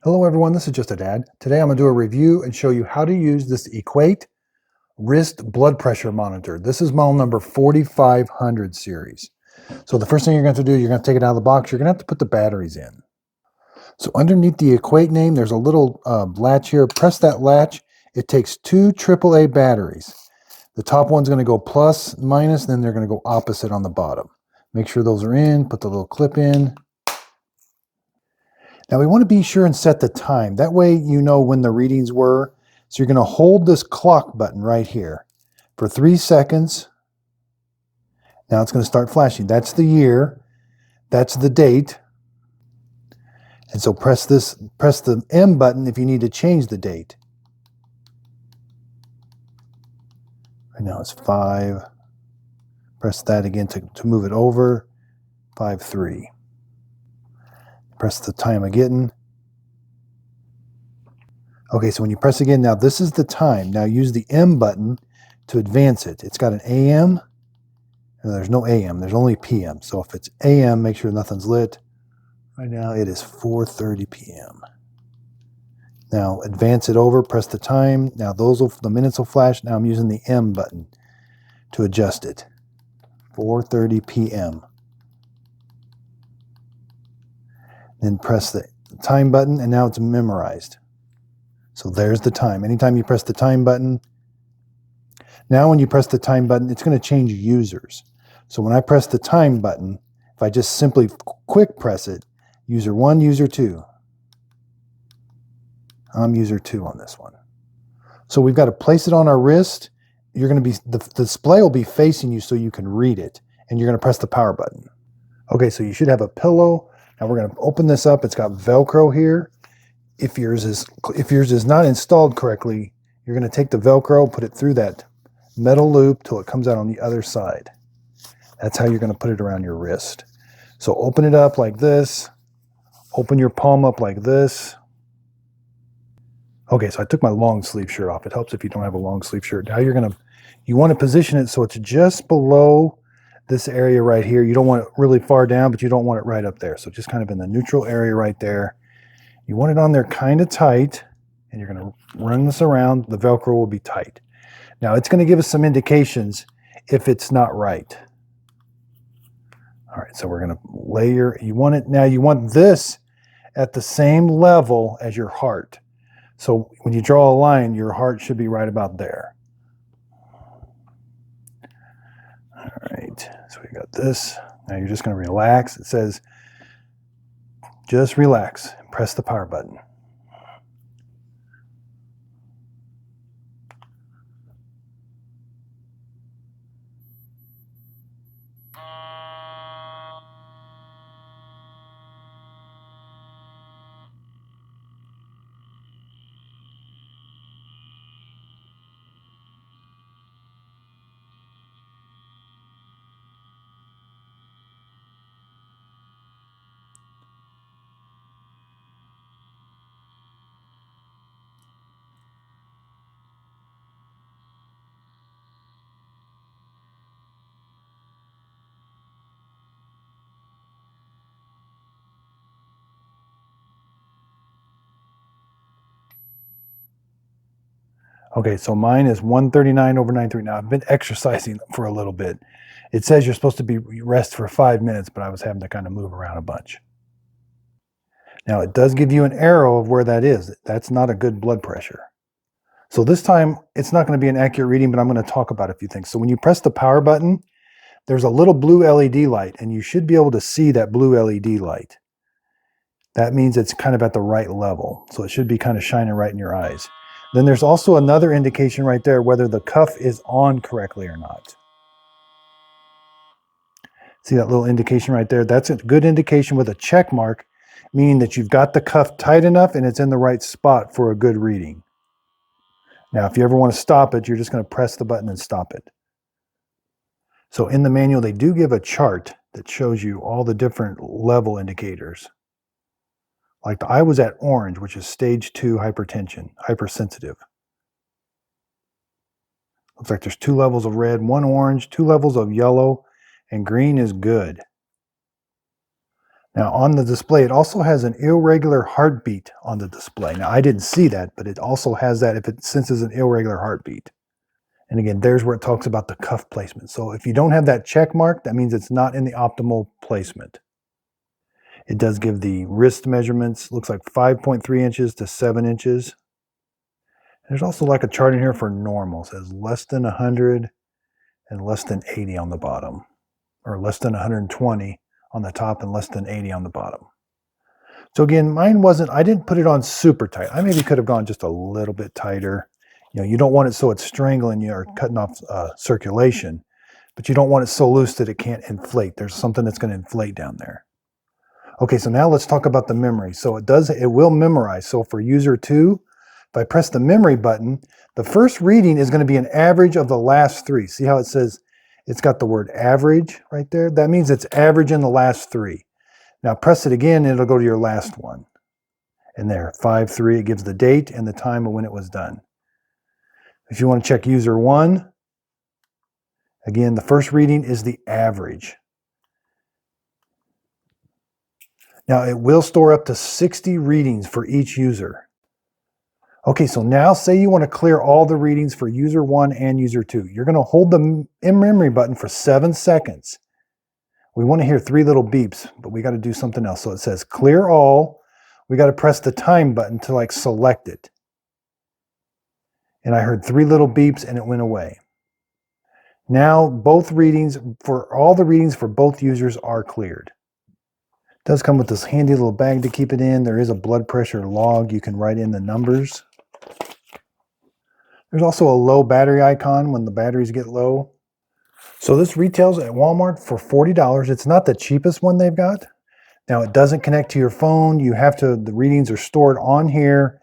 Hello everyone, this is just a dad. Today I'm going to do a review and show you how to use this Equate wrist blood pressure monitor. This is model number 4500 series. So the first thing you're going to do, you're going to take it out of the box. You're going to have to put the batteries in. So underneath the Equate name, there's a little latch here. Press that latch. It takes two AAA batteries. The top one's going to go plus, minus, then they're going to go opposite on the bottom. Make sure those are in. Put the little clip in. Now we want to be sure and set the time. That way you know when the readings were. So you're going to hold this clock button right here for 3 seconds. Now it's going to start flashing. That's the year. That's the date. And so press the M button if you need to change the date. Right now it's 5. Press that again to move it over. 5-3. Press the time again. Okay, so when you press again, now this is the time. Now use the M button to advance it. It's got an AM. And there's no AM, there's only PM. So if it's AM, make sure nothing's lit. Right now it is 4:30 PM. Now advance it over, press the time. Now the minutes will flash. Now I'm using the M button to adjust it. 4:30 PM. Then press the time button, and now it's memorized. So there's the time. Anytime you press the time button, now when you press the time button, it's going to change users. So when I press the time button, if I just simply quick press it, user 1, user 2. I'm user 2 on this one. So we've got to place it on our wrist. You're going to be, the display will be facing you so you can read it, and you're going to press the power button. Okay, so you should have a pillow. Now we're going to open this up. It's got Velcro here. If yours is not installed correctly, you're going to take the Velcro, put it through that metal loop till it comes out on the other side. That's how you're going to put it around your wrist. So open it up like this. Open your palm up like this. Okay, so I took my long sleeve shirt off. It helps if you don't have a long sleeve shirt. Now you want to position it so it's just below this area right here. You don't want it really far down, but you don't want it right up there. So just kind of in the neutral area right there. You want it on there kind of tight, and you're going to run this around. The Velcro will be tight. Now it's going to give us some indications if it's not right. All right, so we're going to layer. You want this at the same level as your heart. So when you draw a line, your heart should be right about there. All right, so we got this. Now you're just going to relax. It says, just relax and press the power button. Okay, so mine is 139/93. Now, I've been exercising for a little bit. It says you're supposed to be rest for 5 minutes, but I was having to kind of move around a bunch. Now, it does give you an arrow of where that is. That's not a good blood pressure. So this time, it's not going to be an accurate reading, but I'm going to talk about a few things. So when you press the power button, there's a little blue LED light, and you should be able to see that blue LED light. That means it's kind of at the right level. So it should be kind of shining right in your eyes. Then there's also another indication right there whether the cuff is on correctly or not. See that little indication right there? That's a good indication with a check mark, meaning that you've got the cuff tight enough and it's in the right spot for a good reading. Now, if you ever want to stop it, you're just going to press the button and stop it. So in the manual, they do give a chart that shows you all the different level indicators. Like I was at orange, which is stage 2 hypertension, hypersensitive. Looks like there's 2 levels of red, 1 orange, 2 levels of yellow, and green is good. Now on the display, it also has an irregular heartbeat on the display. Now I didn't see that, but it also has that if it senses an irregular heartbeat. And again, there's where it talks about the cuff placement. So if you don't have that check mark, that means it's not in the optimal placement. It does give the wrist measurements, looks like 5.3 inches to 7 inches. There's also like a chart in here for normal. It says less than 100 and less than 80 on the bottom, or less than 120 on the top and less than 80 on the bottom. So again, mine wasn't, I didn't put it on super tight. I maybe could have gone just a little bit tighter. You know, you don't want it so it's strangling you or cutting off circulation, but you don't want it so loose that it can't inflate. There's something that's going to inflate down there. Okay, so now let's talk about the memory. So it will memorize. So for user 2, if I press the memory button, the first reading is going to be an average of the last 3. See how it says it's got the word average right there? That means it's averaging the last 3. Now press it again and it'll go to your last one. And there, 5-3, it gives the date and the time of when it was done. If you want to check user 1, again, the first reading is the average. Now it will store up to 60 readings for each user. Okay, so now say you want to clear all the readings for user 1 and user 2. You're going to hold the in-memory button for 7 seconds. We want to hear 3 little beeps, but we got to do something else. So it says clear all. We got to press the time button to like select it. And I heard 3 little beeps and it went away. Now all the readings for both users are cleared. It does come with this handy little bag to keep it in. There is a blood pressure log. You can write in the numbers. There's also a low battery icon when the batteries get low. So this retails at Walmart for $40. It's not the cheapest one they've got. Now it doesn't connect to your phone. The readings are stored on here.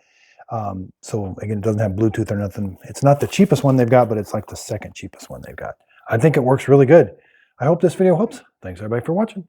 So again, it doesn't have Bluetooth or nothing. It's not the cheapest one they've got, but it's like the second cheapest one they've got. I think it works really good. I hope this video helps. Thanks everybody for watching.